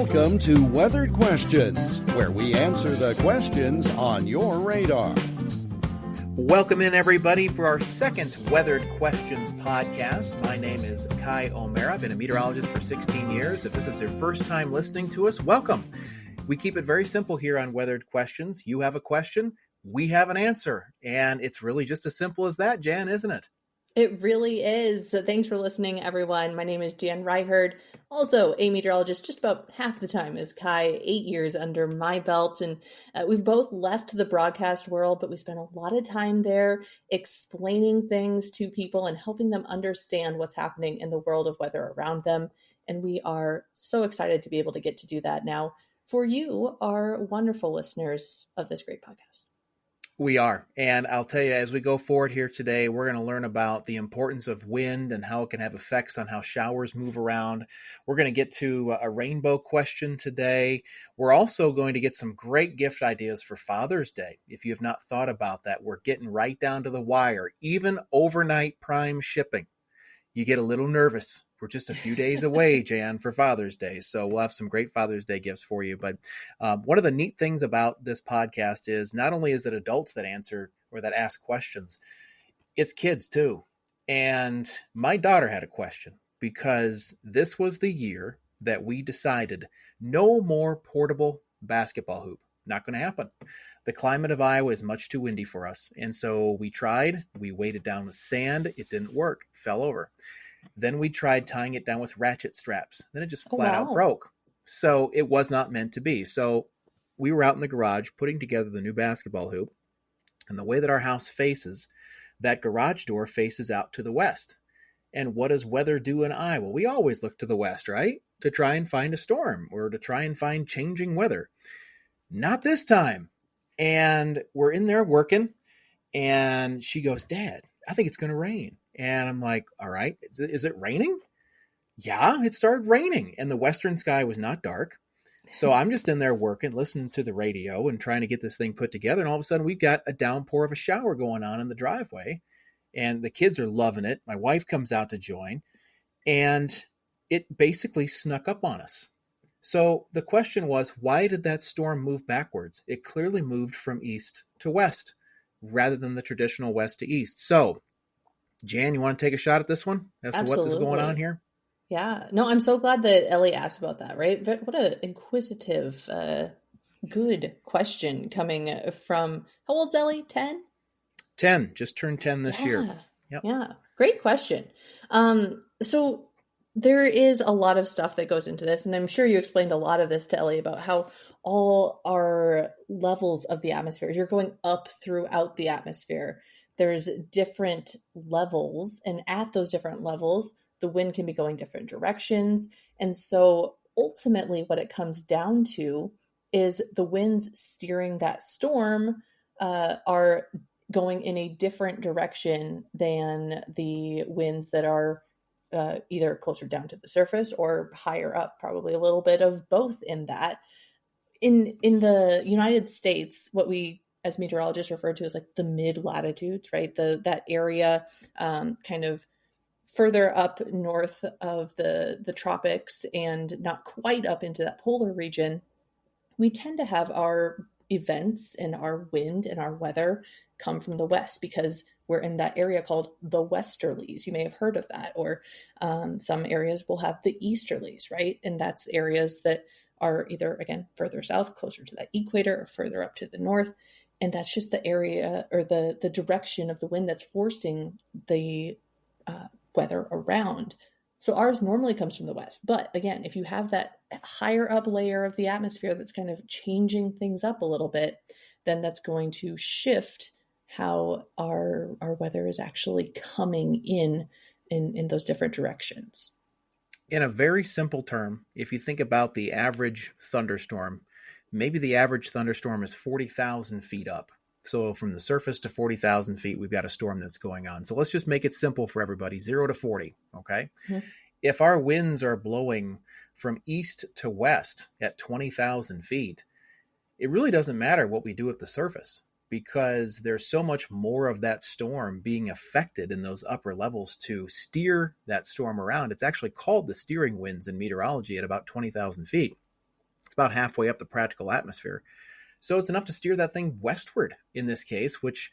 Welcome to Weathered Questions, where we answer the questions on your radar. Welcome in, everybody, for our second Weathered Questions podcast. My name is Kai O'Mara. I've been a meteorologist for 16 years. If this is your first time listening to us, welcome. We keep it very simple here on Weathered Questions. You have a question, we have an answer. And it's really just as simple as that, Jan, isn't it? It really is. So thanks for listening, everyone. My name is Jan Kaj, also a meteorologist just about half the time as Kai, 8 years under my belt. And we've both left the broadcast world, but we spent a lot of time there explaining things to people and helping them understand what's happening in the world of weather around them. And we are so excited to be able to get to do that now for you, our wonderful listeners of this great podcast. We are. And I'll tell you, as we go forward here today, we're going to learn about the importance of wind and how it can have effects on how showers move around. We're going to get to a rainbow question today. We're also going to get some great gift ideas for Father's Day. If you have not thought about that, we're getting right down to the wire, even overnight prime shipping. You get a little nervous. We're just a few days away, Jan, for Father's Day. So we'll have some great Father's Day gifts for you. But one of the neat things about this podcast is not only is it adults that answer or that ask questions, it's kids too. And my daughter had a question because this was the year that we decided no more portable basketball hoop. Not going to happen. The climate of Iowa is much too windy for us. And so we tried. We weighed it down with sand. It didn't work. Fell over. Then we tried tying it down with ratchet straps. Then it just flat out broke. So it was not meant to be. So we were out in the garage putting together the new basketball hoop. And the way that our house faces, that garage door faces out to the west. And what does weather do in Iowa? We always look to the west, right? To try and find a storm or to try and find changing weather. Not this time. And we're in there working. And she goes, "Dad, I think it's going to rain." And I'm like, all right, is it raining? Yeah, it started raining. And the western sky was not dark. So I'm just in there working, listening to the radio and trying to get this thing put together. And all of a sudden we've got a downpour of a shower going on in the driveway. And the kids are loving it. My wife comes out to join. And it basically snuck up on us. So the question was, why did that storm move backwards? It clearly moved from east to west rather than the traditional west to east. So Jan, you want to take a shot at this one as to what is going on here? Yeah. No, I'm so glad that Ellie asked about that, right? But what an inquisitive, good question coming from, how old's Ellie? 10? 10. Just turned 10 this year. Yep. Yeah. Great question. So there is a lot of stuff that goes into this, and I'm sure you explained a lot of this to Ellie about how all our levels of the atmosphere, as you're going up throughout the atmosphere, there's different levels, and at those different levels, the wind can be going different directions. And so ultimately what it comes down to is the winds steering that storm are going in a different direction than the winds that are either closer down to the surface or higher up, probably a little bit of both in that. In the United States, what we as meteorologists refer to as like the mid latitudes, right? That area kind of further up north of the tropics and not quite up into that polar region, we tend to have our events and our wind and our weather come from the west because we're in that area called the westerlies. You may have heard of that, or some areas will have the easterlies, right? And that's areas that are either, again, further south, closer to that equator, or further up to the north. And that's just the area or the direction of the wind that's forcing the weather around. So ours normally comes from the west. But again, if you have that higher up layer of the atmosphere that's kind of changing things up a little bit, then that's going to shift how our weather is actually coming in those different directions. In a very simple term, if you think about the average thunderstorm, maybe the average thunderstorm is 40,000 feet up. So from the surface to 40,000 feet, we've got a storm that's going on. So let's just make it simple for everybody, 0 to 40, okay? Mm-hmm. If our winds are blowing from east to west at 20,000 feet, it really doesn't matter what we do at the surface because there's so much more of that storm being affected in those upper levels to steer that storm around. It's actually called the steering winds in meteorology at about 20,000 feet. It's about halfway up the practical atmosphere. So it's enough to steer that thing westward in this case, which,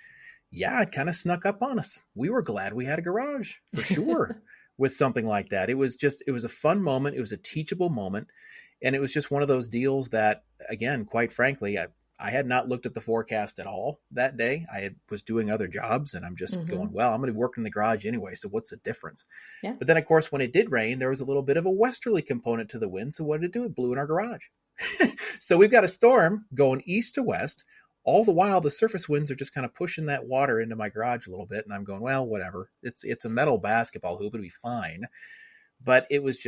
yeah, it kind of snuck up on us. We were glad we had a garage for sure with something like that. It was a fun moment. It was a teachable moment. And it was just one of those deals that, again, quite frankly, I had not looked at the forecast at all that day. Was doing other jobs, and I'm just going, well, I'm going to be working in the garage anyway, so what's the difference? Yeah. But then, of course, when it did rain, there was a little bit of a westerly component to the wind. So what did it do? It blew in our garage. So we've got a storm going east to west. All the while, the surface winds are just kind of pushing that water into my garage a little bit. And I'm going, well, whatever. It's a metal basketball hoop. It'll be fine. But it was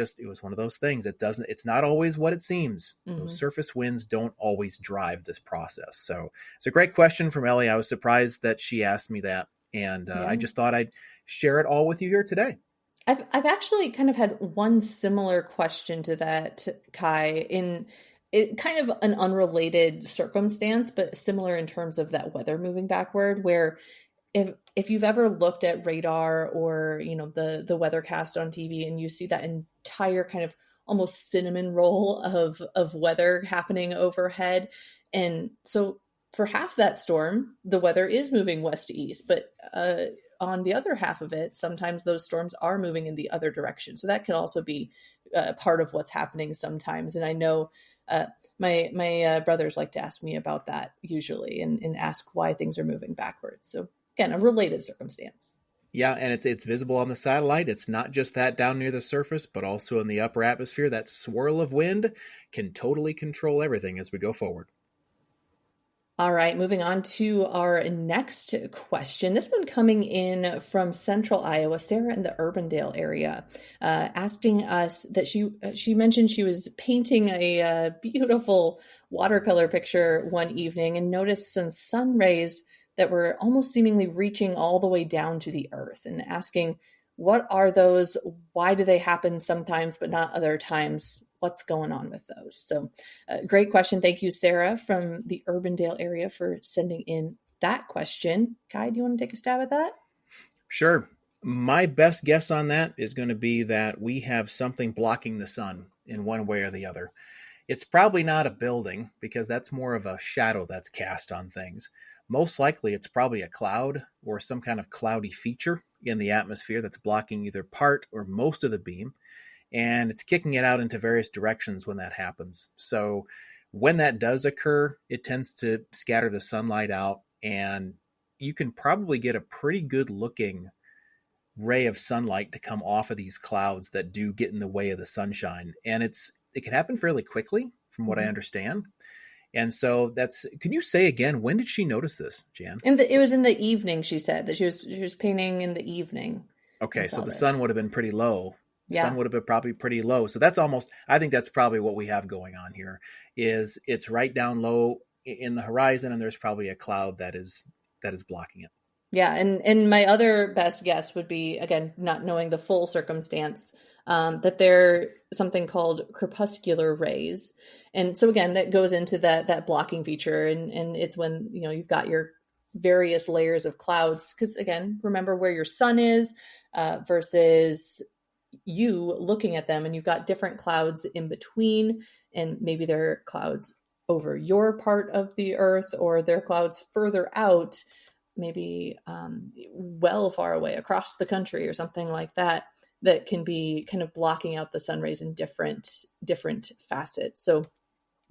one of those things. It's not always what it seems. Those surface winds don't always drive this process. So it's a great question from Ellie. I was surprised that she asked me that. And I just thought I'd share it all with you here today. I've actually kind of had one similar question to that, Kai, in it kind of an unrelated circumstance, but similar in terms of that weather moving backward, where if you've ever looked at radar or, the weathercast on TV and you see that entire kind of almost cinnamon roll of weather happening overhead. And so for half that storm, the weather is moving west to east, but on the other half of it, sometimes those storms are moving in the other direction. So that can also be part of what's happening sometimes. And I know my brothers like to ask me about that usually and ask why things are moving backwards. So again, a related circumstance. Yeah, and it's visible on the satellite. It's not just that down near the surface, but also in the upper atmosphere. That swirl of wind can totally control everything as we go forward. All right, moving on to our next question. This one coming in from Central Iowa, Sarah in the Urbandale area, asking us that she mentioned she was painting a beautiful watercolor picture one evening and noticed some sun rays that were almost seemingly reaching all the way down to the earth, and asking, what are those? Why do they happen sometimes but not other times? What's going on with those? So great question. Thank you, Sarah, from the Urbandale area, for sending in that question. Kai, do you want to take a stab at that? Sure. My best guess on that is going to be that we have something blocking the sun in one way or the other. It's probably not a building, because that's more of a shadow that's cast on things. Most likely it's probably a cloud or some kind of cloudy feature in the atmosphere that's blocking either part or most of the beam. And it's kicking it out into various directions when that happens. So when that does occur, it tends to scatter the sunlight out, and you can probably get a pretty good looking ray of sunlight to come off of these clouds that do get in the way of the sunshine. And it can happen fairly quickly, from what I understand. And so can you say again, when did she notice this, Jan? It was in the evening, she said, that she was painting in the evening. Okay, so the sun would have been pretty low. Yeah. Sun would have been probably pretty low. So I think that's probably what we have going on here, is it's right down low in the horizon, and there's probably a cloud that is blocking it. Yeah. And my other best guess would be, again, not knowing the full circumstance, that they're something called crepuscular rays. And so again, that goes into that blocking feature. And it's when, you've got your various layers of clouds, because again, remember where your sun is versus you looking at them, and you've got different clouds in between, and maybe they're clouds over your part of the earth, or they're clouds further out, maybe well far away across the country or something like that, that can be kind of blocking out the sun rays in different facets. So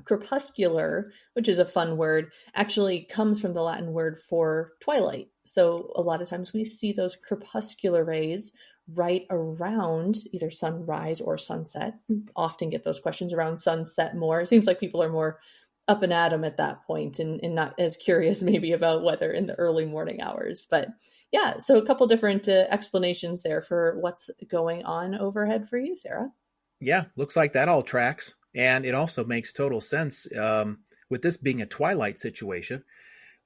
crepuscular, which is a fun word, actually comes from the Latin word for twilight. So a lot of times we see those crepuscular rays right around either sunrise or sunset. We often get those questions around sunset more. It seems like people are more up and at 'em at that point, and not as curious maybe about weather in the early morning hours. But yeah, so a couple different explanations there for what's going on overhead for you, Sarah. Yeah, looks like that all tracks. And it also makes total sense with this being a twilight situation.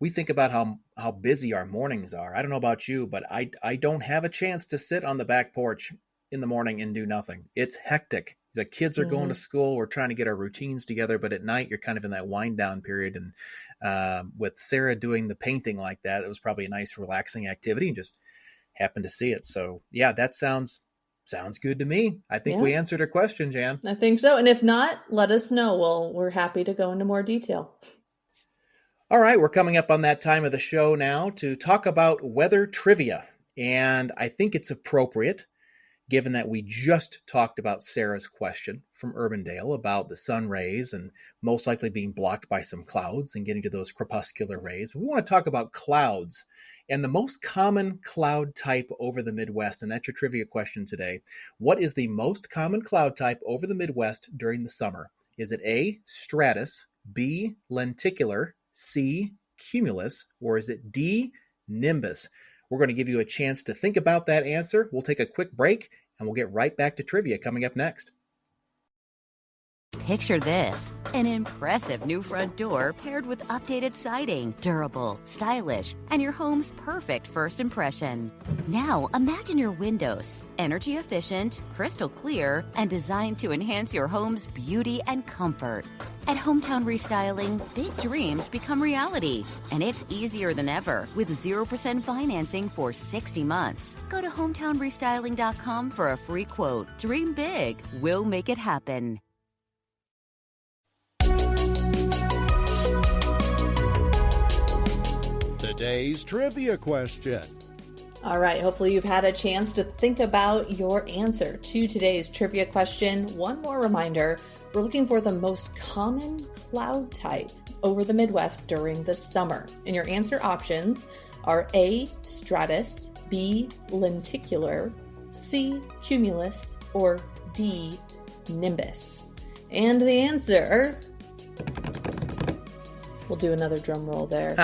We think about how busy our mornings are. I don't know about you, but I don't have a chance to sit on the back porch in the morning and do nothing. It's hectic. The kids are going to school. We're trying to get our routines together. But at night, you're kind of in that wind down period. And with Sarah doing the painting like that, it was probably a nice, relaxing activity, and just happened to see it. So yeah, that sounds Sounds good to me. I think Yeah. we answered her question, Jan. I think so. And if not, let us know. We're happy to go into more detail. All right, we're coming up on that time of the show now to talk about weather trivia. And I think it's appropriate, given that we just talked about Sarah's question from Urbandale about the sun rays and most likely being blocked by some clouds and getting to those crepuscular rays. We want to talk about clouds and the most common cloud type over the Midwest. And that's your trivia question today. What is the most common cloud type over the Midwest during the summer? Is it A, stratus, B, lenticular, C, cumulus, or is it D, nimbus? We're going to give you a chance to think about that answer. We'll take a quick break, and we'll get right back to trivia coming up next. Picture this, an impressive new front door paired with updated siding, durable, stylish, and your home's perfect first impression. Now imagine your windows, energy efficient, crystal clear, and designed to enhance your home's beauty and comfort. At Hometown Restyling, big dreams become reality, and it's easier than ever with 0% financing for 60 months. Go to hometownrestyling.com for a free quote. Dream big. We'll make it happen. Today's trivia question. All right, hopefully you've had a chance to think about your answer to today's trivia question. One more reminder, we're looking for the most common cloud type over the Midwest during the summer. And your answer options are A, stratus, B, lenticular, C, cumulus, or D, nimbus. And the answer... We'll do another drum roll there.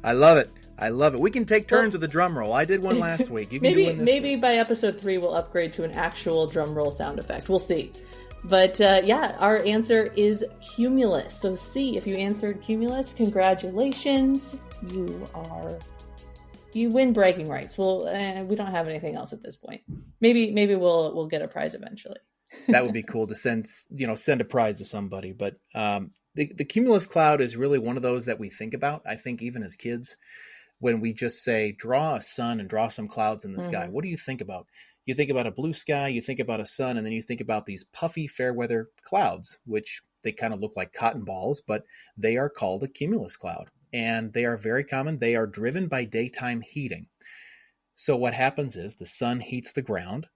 I love it. I love it. We can take turns with the drum roll. I did one last week. You can do one this maybe week. By episode 3 we'll upgrade to an actual drum roll sound effect. We'll see. But yeah, our answer is cumulus. So C, if you answered cumulus, congratulations. You win bragging rights. Well, we don't have anything else at this point. Maybe we'll get a prize eventually. That would be cool to send a prize to somebody. But the cumulus cloud is really one of those that we think about. I think even as kids, when we just say, draw a sun and draw some clouds in the sky, what do you think about? You think about a blue sky, you think about a sun, and then you think about these puffy fair weather clouds, which they kind of look like cotton balls, but they are called a cumulus cloud. And they are very common. They are driven by daytime heating. So what happens is the sun heats the ground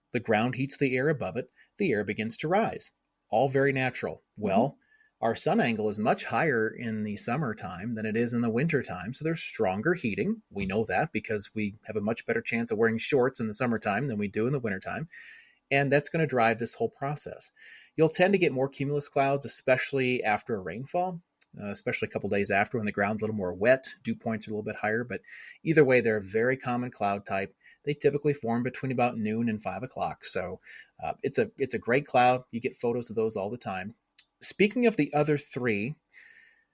heats the air above it, the air begins to rise. All very natural. Well, our sun angle is much higher in the summertime than it is in the wintertime, so there's stronger heating. We know that because we have a much better chance of wearing shorts in the summertime than we do in the wintertime, and that's going to drive this whole process. You'll tend to get more cumulus clouds, especially after a rainfall, especially a couple days after when the ground's a little more wet. Dew points are a little bit higher, but either way, they're a very common cloud type. They typically form between about noon and 5 o'clock, so it's a great cloud. You get photos of those all the time. Speaking of the other three,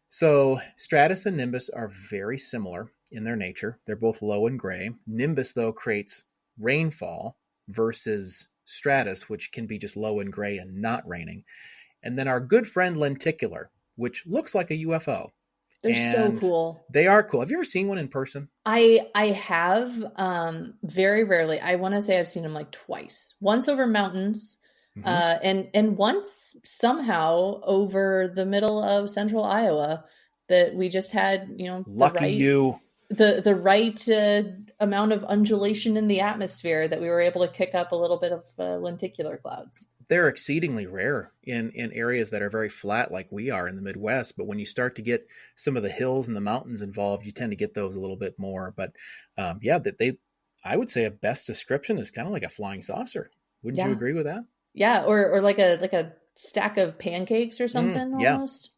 so stratus and nimbus are very similar in their nature. They're both low and gray. Nimbus, though, creates rainfall versus stratus, which can be just low and gray and not raining. And then our good friend lenticular, which looks like a UFO. They're so cool. They are cool. Have you ever seen one in person? I have, very rarely. I want to say I've seen them like twice. Once over mountains, and once somehow over the middle of central Iowa that we just had, the right amount of undulation in the atmosphere that we were able to kick up a little bit of lenticular clouds. They're exceedingly rare in areas that are very flat like we are in the Midwest. But when you start to get some of the hills and the mountains involved, you tend to get those a little bit more. But I would say a best description is kind of like a flying saucer. Wouldn't you agree with that? Yeah, or like a stack of pancakes or something almost.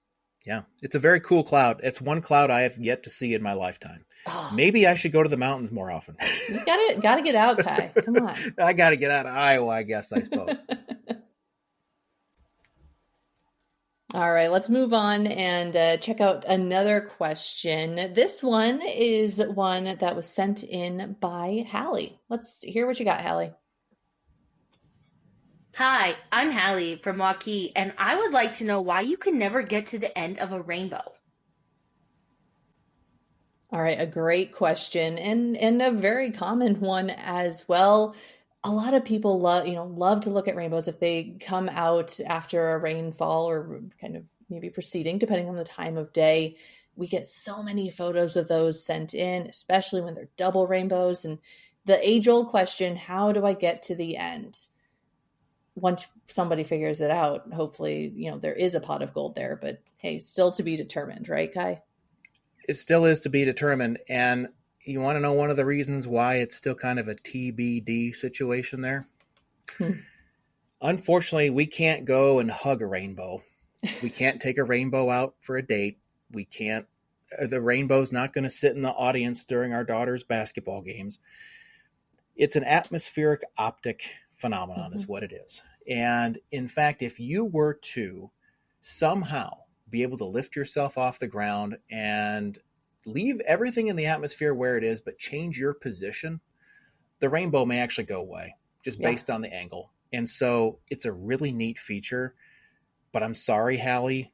Yeah, it's a very cool cloud. It's one cloud I have yet to see in my lifetime. Oh. Maybe I should go to the mountains more often. You got to get out, Kai. Come on. I got to get out of Iowa, I guess, I suppose. All right, let's move on and check out another question. This one is one that was sent in by Hallie. Let's hear what you got, Hallie. Hi, I'm Hallie from Waukee, and I would like to know why you can never get to the end of a rainbow. All right, a great question and a very common one as well. a lot of people love to look at rainbows if they come out after a rainfall or kind of maybe preceding, depending on the time of day. We get so many photos of those sent in, especially when they're double rainbows. And the age-old question, how do I get to the end? Once somebody figures it out, hopefully, there is a pot of gold there, but hey, still to be determined, right, Kai? It still is to be determined. And you want to know one of the reasons why it's still kind of a TBD situation there? Unfortunately, we can't go and hug a rainbow. We can't take a rainbow out for a date. We can't, the rainbow's not going to sit in the audience during our daughter's basketball games. It's an atmospheric optic phenomenon is what it is. And in fact, if you were to somehow be able to lift yourself off the ground and leave everything in the atmosphere where it is, but change your position, the rainbow may actually go away just based on the angle. And so it's a really neat feature, but I'm sorry, Hallie,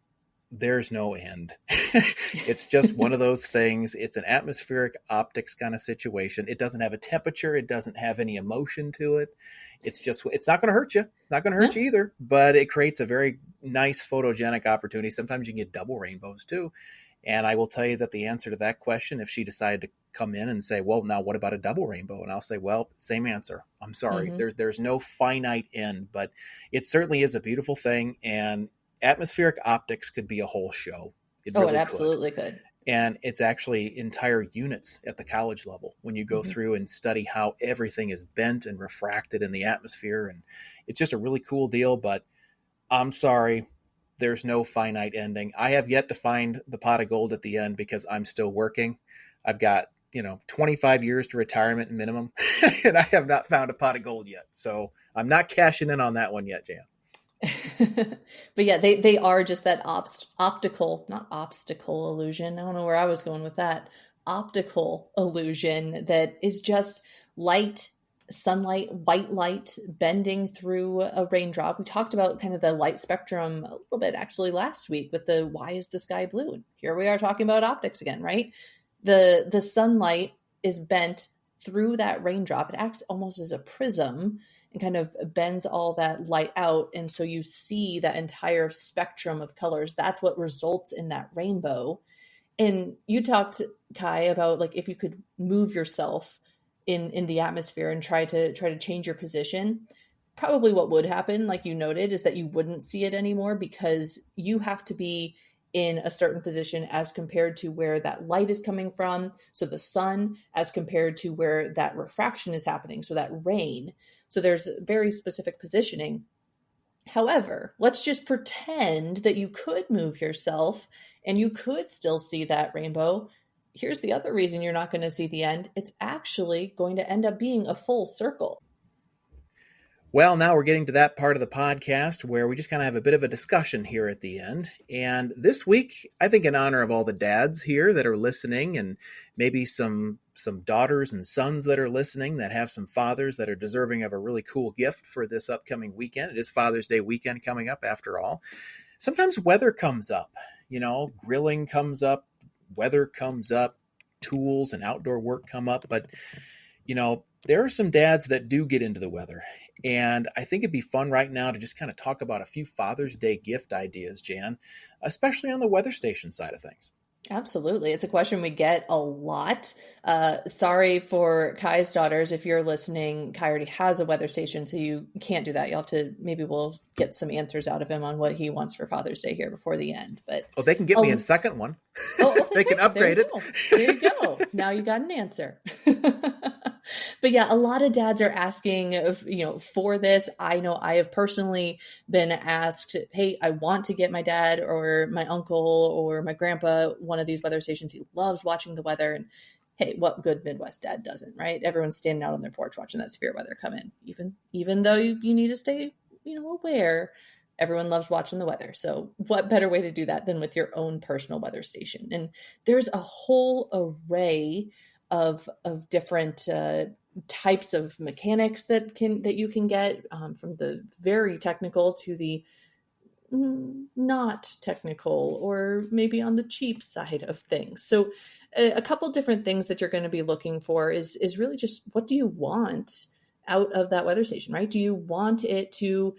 there's no end. It's just one of those things. It's an atmospheric optics kind of situation. It doesn't have a temperature. It doesn't have any emotion to it. It's not going to hurt you. Not going to hurt you either, but it creates a very nice photogenic opportunity. Sometimes you can get double rainbows too. And I will tell you that the answer to that question, if she decided to come in and say, well, now what about a double rainbow? And I'll say, well, same answer. I'm sorry. There's no finite end, but it certainly is a beautiful thing. And atmospheric optics could be a whole show. It absolutely could. And it's actually entire units at the college level when you go through and study how everything is bent and refracted in the atmosphere. And it's just a really cool deal, but I'm sorry. There's no finite ending. I have yet to find the pot of gold at the end because I'm still working. I've got, 25 years to retirement minimum, and I have not found a pot of gold yet. So I'm not cashing in on that one yet, Jan. But yeah, they are just that not obstacle illusion. I don't know where I was going with that. Optical illusion that is just light, sunlight, white light bending through a raindrop. We talked about kind of the light spectrum a little bit actually last week with the why is the sky blue? And here we are talking about optics again, right? The sunlight is bent through that raindrop. It acts almost as a prism and kind of bends all that light out. And so you see that entire spectrum of colors. That's what results in that rainbow. And you talked, Kai, about like if you could move yourself in the atmosphere and try to change your position, probably what would happen, like you noted, is that you wouldn't see it anymore because you have to be in a certain position as compared to where that light is coming from. So the sun as compared to where that refraction is happening. So that rain. So there's very specific positioning. However, let's just pretend that you could move yourself and you could still see that rainbow. Here's the other reason you're not going to see the end. It's actually going to end up being a full circle. Well, now we're getting to that part of the podcast where we just kind of have a bit of a discussion here at the end. And this week, I think in honor of all the dads here that are listening and maybe some daughters and sons that are listening that have some fathers that are deserving of a really cool gift for this upcoming weekend. It is Father's Day weekend coming up after all. Sometimes weather comes up, grilling comes up, weather comes up, tools and outdoor work come up. But, there are some dads that do get into the weather. And I think it'd be fun right now to just kind of talk about a few Father's Day gift ideas, Jan, especially on the weather station side of things. Absolutely. It's a question we get a lot. Sorry for Kai's daughters. If you're listening, Kai already has a weather station, so you can't do that. You'll have to, maybe we'll get some answers out of him on what he wants for Father's Day here before the end. But they can get me a second one. They can upgrade it. There you go. Now you got an answer. But yeah, a lot of dads are asking, for this. I know I have personally been asked, hey, I want to get my dad or my uncle or my grandpa one of these weather stations. He loves watching the weather. And hey, what good Midwest dad doesn't, right? Everyone's standing out on their porch watching that severe weather come in. Even though you need to stay, aware, everyone loves watching the weather. So what better way to do that than with your own personal weather station? And there's a whole array of different types of mechanics that you can get, from the very technical to the not technical or maybe on the cheap side of things. So a couple different things that you're going to be looking for is really just what do you want out of that weather station, right? Do you want it to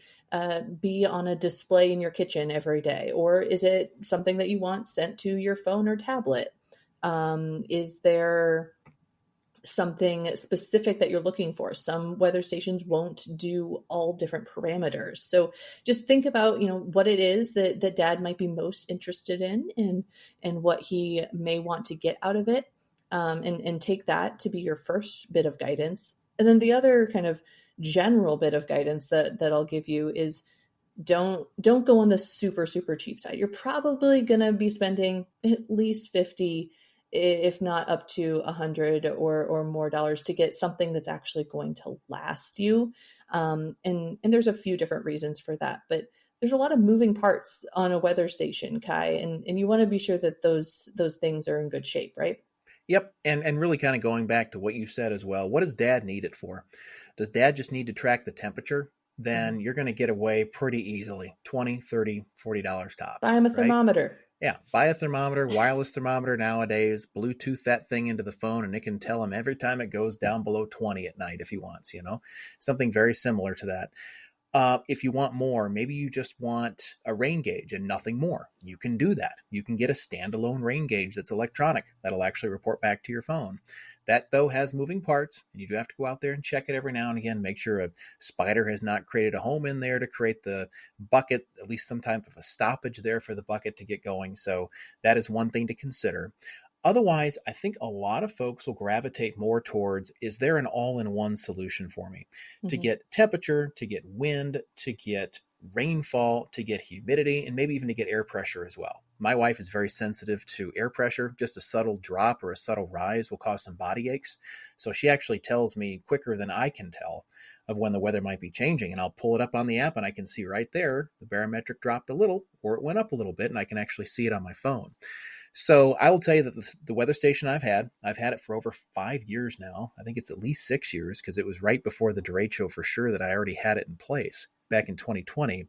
be on a display in your kitchen every day? Or is it something that you want sent to your phone or tablet? Is there something specific that you're looking for? Some weather stations won't do all different parameters. So just think about, what it is that dad might be most interested in and what he may want to get out of it. And take that to be your first bit of guidance. And then the other kind of general bit of guidance that I'll give you is don't go on the super, super cheap side. You're probably going to be spending at least 50, if not up to 100 or more dollars to get something that's actually going to last you. And there's a few different reasons for that, but there's a lot of moving parts on a weather station, Kai, and you want to be sure that those things are in good shape, right? Yep. And really kind of going back to what you said as well, what does dad need it for? Does dad just need to track the temperature? Then you're going to get away pretty easily, $20, $30, $40 tops. Buy him a right? thermometer. Yeah. Buy a thermometer, wireless thermometer nowadays, Bluetooth that thing into the phone, and it can tell him every time it goes down below 20 at night if he wants, something very similar to that. If you want more, maybe you just want a rain gauge and nothing more. You can do that. You can get a standalone rain gauge that's electronic that'll actually report back to your phone. That, though, has moving parts, and you do have to go out there and check it every now and again. Make sure a spider has not created a home in there to create the bucket, at least some type of a stoppage there for the bucket to get going. So that is one thing to consider. Otherwise, I think a lot of folks will gravitate more towards, is there an all-in-one solution for me to get temperature, to get wind, to get rainfall, to get humidity, and maybe even to get air pressure as well. My wife is very sensitive to air pressure. Just a subtle drop or a subtle rise will cause some body aches. So she actually tells me quicker than I can tell of when the weather might be changing. And I'll pull it up on the app and I can see right there, the barometric dropped a little or it went up a little bit, and I can actually see it on my phone. So I will tell you that the weather station I've had it for over 5 years now. I think it's at least 6 years because it was right before the derecho for sure that I already had it in place back in 2020.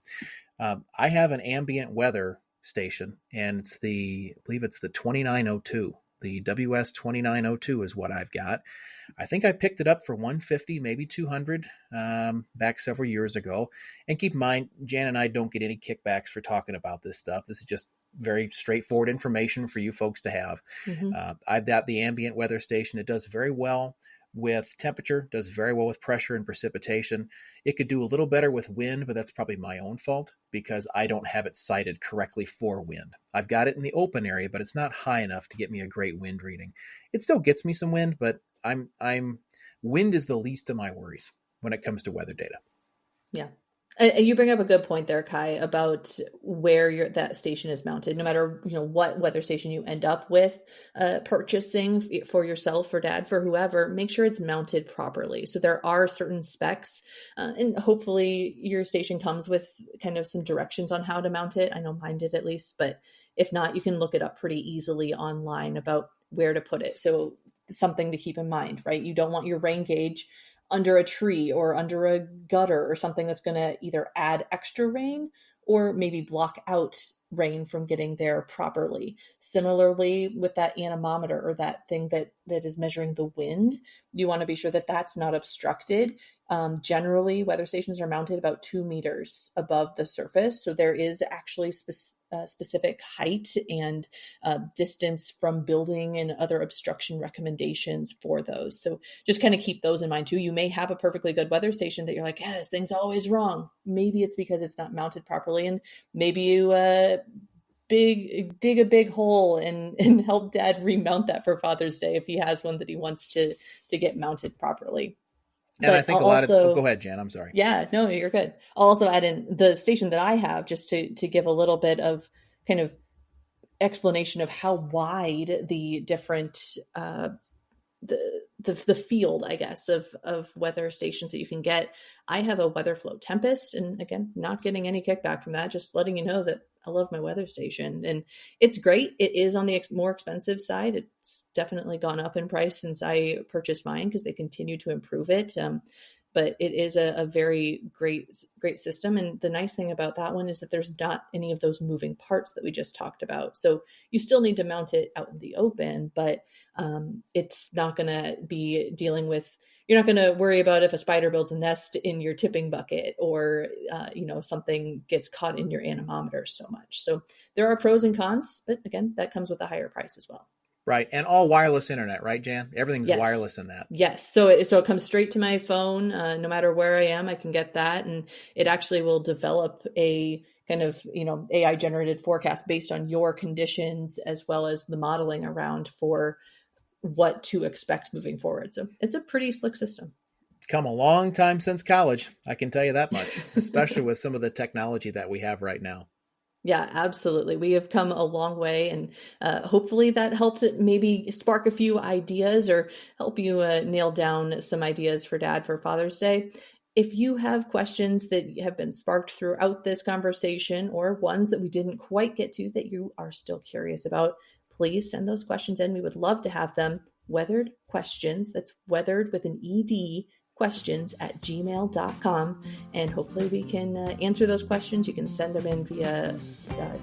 I have an ambient weather station, and I believe it's the 2902. The WS 2902 is what I've got. I think I picked it up for $150, maybe $200 back several years ago. And keep in mind, Jan and I don't get any kickbacks for talking about this stuff. This is just very straightforward information for you folks to have. I've got the ambient weather station. It does very well with temperature, does very well with pressure and precipitation. It could do a little better with wind, but that's probably my own fault because I don't have it sited correctly for wind. I've got it in the open area, but it's not high enough to get me a great wind reading. It still gets me some wind, but wind is the least of my worries when it comes to weather data. Yeah. And you bring up a good point there, Kai, about where that station is mounted. No matter what weather station you end up with purchasing for yourself, for dad, for whoever, make sure it's mounted properly. So there are certain specs, and hopefully your station comes with kind of some directions on how to mount it. I know mine did at least, but if not, you can look it up pretty easily online about where to put it. So something to keep in mind, right? You don't want your rain gauge under a tree or under a gutter or something that's going to either add extra rain or maybe block out rain from getting there properly. Similarly, with that anemometer or that thing that is measuring the wind, you want to be sure that that's not obstructed. Generally, weather stations are mounted about 2 meters above the surface. So there is actually specific height and distance from building and other obstruction recommendations for those. So just kind of keep those in mind too. You may have a perfectly good weather station that you're like, yeah, this thing's always wrong. Maybe it's because it's not mounted properly. And maybe you dig a big hole and help dad remount that for Father's Day if he has one that he wants to get mounted properly. And I think go ahead, Jan, I'm sorry. Yeah, no, you're good. I'll also add in the station that I have just to give a little bit of kind of explanation of how wide the different, the field, I guess, of weather stations that you can get. I have a Weather Flow Tempest, and again, not getting any kickback from that, just letting you know that I love my weather station and it's great. It is on the more expensive side. It's definitely gone up in price since I purchased mine because they continue to improve it. but it is a very great system. And the nice thing about that one is that there's not any of those moving parts that we just talked about. So you still need to mount it out in the open, but it's not going to be dealing with, you're not going to worry about if a spider builds a nest in your tipping bucket or, something gets caught in your anemometer so much. So there are pros and cons, but again, that comes with a higher price as well. Right. And all wireless internet, right, Jan? Everything's wireless in that. Yes. So it comes straight to my phone. No matter where I am, I can get that. And it actually will develop a kind of, AI generated forecast based on your conditions, as well as the modeling around for what to expect moving forward. So it's a pretty slick system. It's come a long time since college. I can tell you that much, especially with some of the technology that we have right now. Yeah, absolutely. We have come a long way, and hopefully that helps it maybe spark a few ideas or help you nail down some ideas for Dad for Father's Day. If you have questions that have been sparked throughout this conversation or ones that we didn't quite get to that you are still curious about, please send those questions in. We would love to have them. Weathered Questions, that's weathered with an ED, questions@gmail.com, and hopefully we can answer those questions. You can send them in via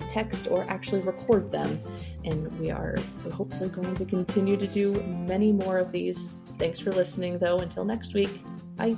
text or actually record them, and we're hopefully going to continue to do many more of these. Thanks for listening, though. Until next week, bye.